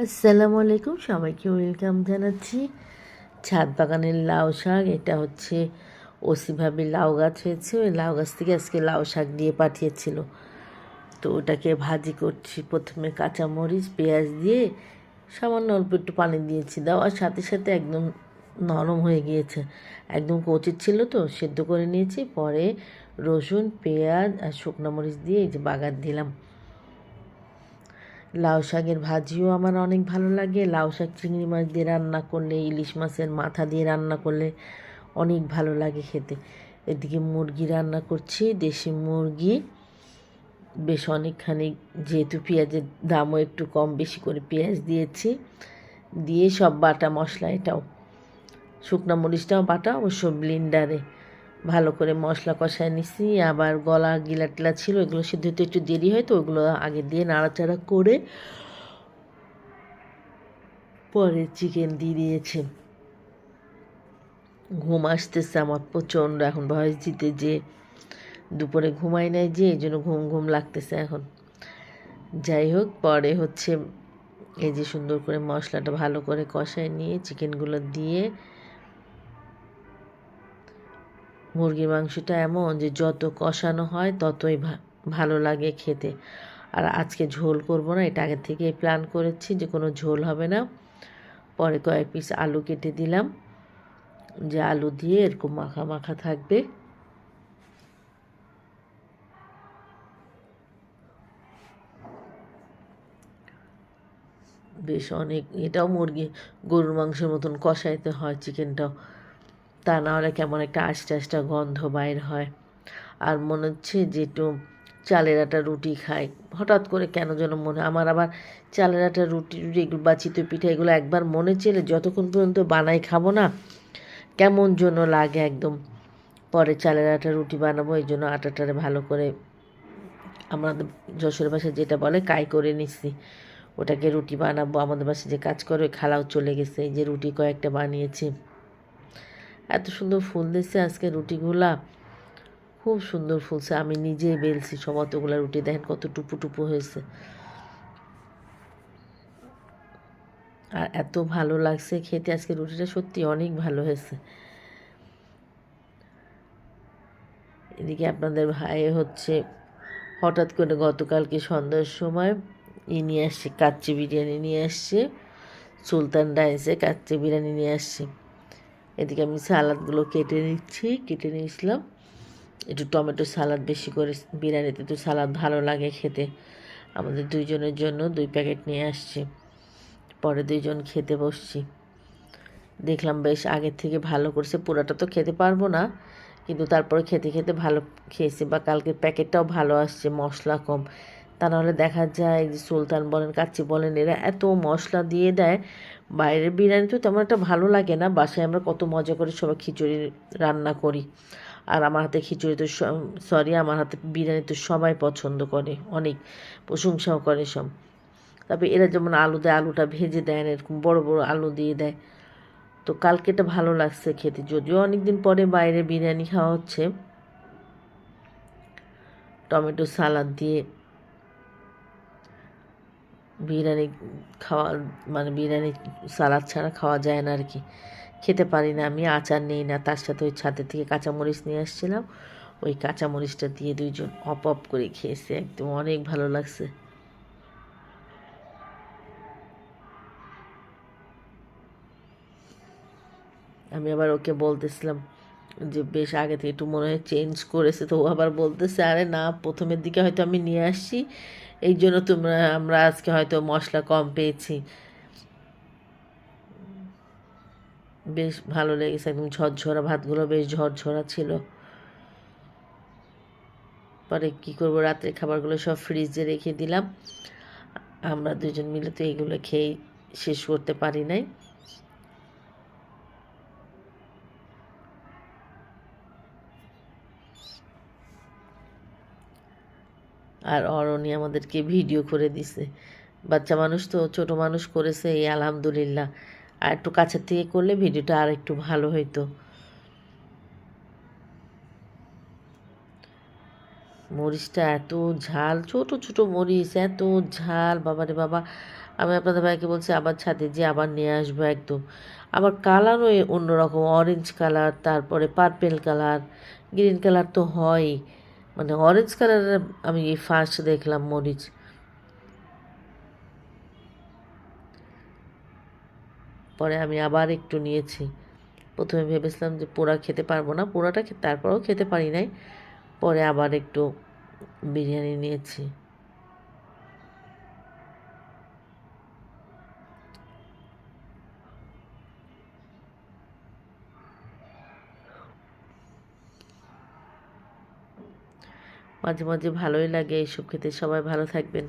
আসসালামু আলাইকুম, সবাইকে ওয়েলকাম জানাচ্ছি। ছাদ বাগানের লাউ শাক, এটা হচ্ছে ওসিভাবে লাউ গাছ হয়েছে, ওই লাউ গাছ থেকে আজকে লাউ শাক দিয়ে পাঠিয়েছিল। তো ওটাকে ভাজি করছি। প্রথমে কাঁচামরিচ পেঁয়াজ দিয়ে সামান্য অল্প একটু পানি দিয়েছি, দেওয়ার সাথে সাথে একদম নরম হয়ে গিয়েছে। একদম কচি ছিল, তো সেদ্ধ করে নিয়েছি। পরে রসুন পেঁয়াজ আর শুকনো মরিচ দিয়ে এই যে বাগার দিলাম। লাউ শাকের ভাজিও আমার অনেক ভালো লাগে। লাউ শাক চিংড়ি মাছ দিয়ে রান্না করলে, ইলিশ মাছের মাথা দিয়ে রান্না করলে অনেক ভালো লাগে খেতে। এদিকে মুরগি রান্না করছি, দেশি মুরগি। বেশ অনেকখানি, যেহেতু পেঁয়াজের দামও একটু কম, বেশি করে পেঁয়াজ দিয়েছি। দিয়ে সব বাটা মশলা, এটাও শুকনো মরিচটাও বাটা, অবশ্য ব্লেন্ডারে ভালো করে মশলা কষায় নিছি। আবার গলা গিলা টিলা ছিল, এগুলো সিদ্ধ হতে একটু দেরি হয়, তো ওগুলো আগে দিয়ে নাড়াচাড়া করে পরে চিকেন দিয়ে দিয়েছে। ঘুম আসতেছে আমার প্রচণ্ড, এখন ভয়েস দিতে যে দুপুরে ঘুমাই নাই, যে এই জন্য ঘুম ঘুম লাগতেছে এখন। যাই হোক, পরে হচ্ছে এই যে সুন্দর করে মশলাটা ভালো করে কষায় নিয়ে চিকেনগুলো দিয়ে, মুরগির মাংসটা এমন যে যত কষানো হয় ততই ভালো লাগে খেতে। আর আজকে ঝোল করব না, এটা আগে থেকে প্ল্যান করেছি যে কোনো ঝোল হবে না। পরে কয়েক পিস আলু কেটে দিলাম, যে আলু দিয়ে এরকম মাখা মাখা থাকবে। বেশ অনেক, এটাও গরুর মাংসের মতন কষাইতে হয় চিকেনটাও, তা না হলে কেমন একটা আস্তে আস্তে গন্ধ বাইর হয়। আর মনে হচ্ছে যে একটু চালের আটা রুটি খাই, হঠাৎ করে কেন যেন মনে, আমার আবার চালের আটা রুটি রুটি এগুলো বা চিতই পিঠা এগুলো একবার মনে চেলে যতক্ষণ পর্যন্ত বানাই খাবো না কেমন যেন লাগে একদম। পরে চালের আটা রুটি বানাবো, এই জন্য আটাটারে ভালো করে আমাদের যশোরের ভাষায় যেটা বলে কাই করে নিচ্ছি। ওটাকে রুটি বানাবো। আমাদের বাসায় যে কাজ করে খালাও চলে গেছে, এই যে রুটি কয়েকটা বানিয়েছি। এত সুন্দর ফুল দিচ্ছে আজকে রুটিগুলা, খুব সুন্দর ফুলছে। আমি নিজেই বেলছি সব, অতগুলো রুটি দেখেন কত টুপু টুপু হয়েছে। আর এত ভালো লাগছে খেতে, আজকে রুটিটা সত্যি অনেক ভালো হয়েছে। এদিকে আপনাদের ভাই হচ্ছে হঠাৎ করে গতকালকে সন্ধ্যার সময় নিয়ে আসছে, কাচ্চি বিরিয়ানি নিয়ে আসছে। সুলতান রাইসে কাচ্চি বিরিয়ানি নিয়ে আসছে। এদিকে আমি সালাদগুলো কেটে নিয়েছিলাম। একটু টমেটো সালাদ বেশি করে, বিরিয়ানিতে তো সালাদ ভালো লাগে খেতে। আমাদের দুইজনের জন্য 2 প্যাকেট নিয়ে আসছি। পরে দুইজন খেতে বসছি। দেখলাম বেশ আগের থেকে ভালো করছে। পুরাটা তো খেতে পারবো না, কিন্তু তারপরে খেতে খেতে ভালো খেয়েছি। বা কালকের প্যাকেটটাও ভালো আসছে, মশলা কম। তা নাহলে দেখা যায় যে সুলতান বলেন কাচ্চি বলেন, এরা এত মশলা দিয়ে দেয়। বাইরের বিরিয়ানি তো তেমন একটা ভালো লাগে না। বাসায় আমরা কত মজা করে সবাই খিচুড়ি রান্না করি, আর আমার হাতে খিচুড়ি তো আমার হাতে বিরিয়ানি তো সবাই পছন্দ করে, অনেক প্রশংসাও করে সব। তারপরে এরা যেমন আলু দেয়, আলুটা ভেজে দেয়, এরকম বড় বড় আলু দিয়ে দেয়। তো কালকেটা ভালো লাগছে খেতে, যদিও অনেক দিন পরে বাইরে বিরিয়ানি খাওয়া হচ্ছে। টমেটো সালাদ দিয়ে বিরিয়ানি খাওয়া, মানে বিরিয়ানি সালাদ ছাড়া খাওয়া যায় না আর কি, খেতে পারি না আমি। আচার নেই না, তার সাথে ওই ছাদের থেকে কাঁচামরিচ নিয়ে আসছিলাম, ওই কাঁচামরিচটা দিয়ে দুইজন অপ অপ করে খেয়েছে, একদম অনেক ভালো লাগছে। আমি আবার ওকে বলতেছিলাম যে বেশ আগে থেকে একটু মনে হয় চেঞ্জ করেছে, তো ও আবার বলতেছে আরে না, প্রথমের দিকে হয়তো আমি নিয়ে আসছি, এই জন্য আমরা আজকে হয়তো মশলা কম পেয়েছি। বেশ ভালো লেগেছে, একদম ঝরঝরা, ভাতগুলো বেশ ঝরঝরা ছিল। পরে কী করবো, রাত্রে খাবারগুলো সব ফ্রিজে রেখে দিলাম। আমরা দুজন মিলে তো এইগুলো খেয়ে শেষ করতে পারি নাই। আর অরণি আমাদেরকে ভিডিও করে দিছে। বাচ্চা মানুষ তো, ছোট মানুষ করেছে, এই আলহামদুলিল্লাহ। আর একটু কাছের থেকে করলে ভিডিওটা আর একটু ভালো হইতো। মরিচটা এত ঝাল, ছোট ছোট মরিচ, এত ঝাল, বাবারে বাবা। আমি আপনাদের ভাইকে বলছি আবার ছাদে যে আবার নিয়ে আসবো একদম। আবার কালারও অন্যরকম, অরেঞ্জ কালার, তারপরে পার্পেল কালার, গ্রিন কালার তো হয়ই, মানে অরেঞ্জ কালারের আমি এই ফার্স্ট দেখলাম মরিচ। পরে আমি আবার একটু নিয়েছি। প্রথমে ভেবেছিলাম যে পোড়া খেতে পারবো না, পোড়াটা তারপরেও খেতে পারি নাই। পরে আবার একটু বিরিয়ানি নিয়েছি। মাঝে মাঝে ভালোই লাগে এইসব খেতে। সবাই ভালো থাকবেন।